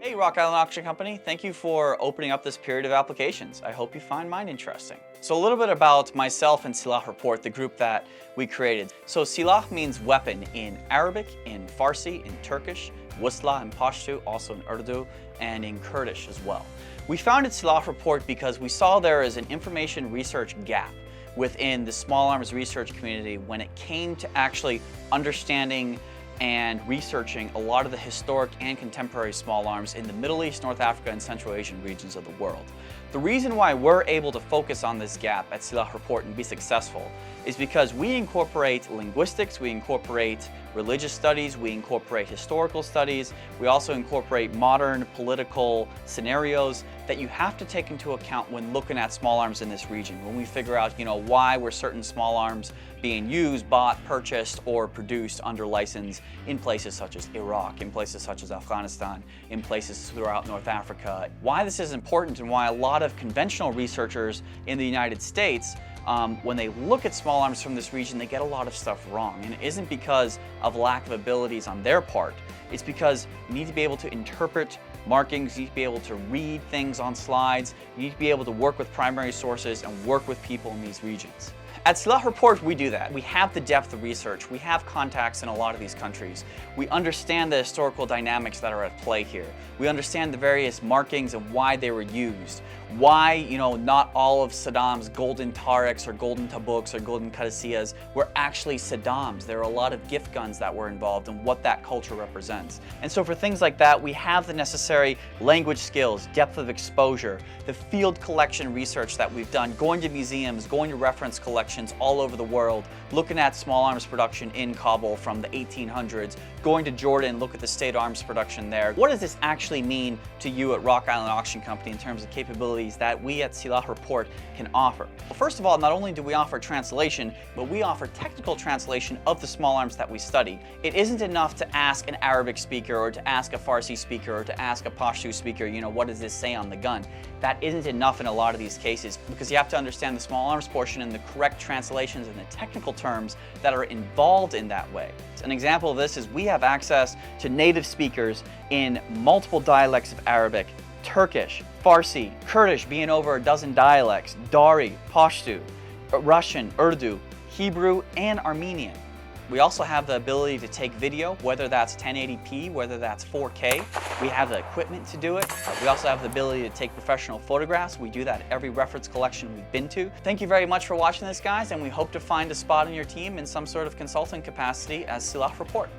Hey Rock Island Auction Company, thank you for opening up this period of applications. I hope you find mine interesting. So a little bit about myself and Silah Report, the group that we created. So Silah means weapon in Arabic, in Farsi, in Turkish, Wusla in Pashto, also in Urdu, and in Kurdish as well. We founded Silah Report because we saw there is an information research gap within the small arms research community when it came to actually understanding and researching a lot of the historic and contemporary small arms in the Middle East, North Africa, and Central Asian regions of the world. The reason why we're able to focus on this gap at Silah Report and be successful is because we incorporate linguistics, we incorporate religious studies, we incorporate historical studies, we also incorporate modern political scenarios that you have to take into account when looking at small arms in this region. When we figure out, why were certain small arms being used, bought, purchased, or produced under license in places such as Iraq, in places such as Afghanistan, in places throughout North Africa. Why this is important and why a lot of conventional researchers in the United States, when they look at small arms from this region, they get a lot of stuff wrong. And it isn't because of lack of abilities on their part. It's because you need to be able to interpret markings, you need to be able to read things on slides, you need to be able to work with primary sources and work with people in these regions. At Silah Report, we do that. We have the depth of research. We have contacts in a lot of these countries. We understand the historical dynamics that are at play here. We understand the various markings and why they were used. Why, not all of Saddam's golden Tariqs or golden Tabuks or golden Qadisiyas were actually Saddam's. There are a lot of gift guns that were involved and what that culture represents. And so for things like that, we have the necessary language skills, depth of exposure, the field collection research that we've done, going to museums, going to reference collections all over the world, looking at small arms production in Kabul from the 1800s, going to Jordan, look at the state arms production there. What does this actually mean to you at Rock Island Auction Company in terms of capabilities that we at Silah Report can offer? Well, first of all, not only do we offer translation, but we offer technical translation of the small arms that we study. It isn't enough to ask an Arabic speaker or to ask a Farsi speaker or to ask a Pashto speaker, what does this say on the gun? That isn't enough in a lot of these cases because you have to understand the small arms portion and the correct translations and the technical terms that are involved in that way. An example of this is we have access to native speakers in multiple dialects of Arabic, Turkish, Farsi, Kurdish being over a dozen dialects, Dari, Pashto, Russian, Urdu, Hebrew, and Armenian. We also have the ability to take video, whether that's 1080p, whether that's 4K. We have the equipment to do it. We also have the ability to take professional photographs. We do that at every reference collection we've been to. Thank you very much for watching this, guys, and we hope to find a spot on your team in some sort of consulting capacity as Silah Report.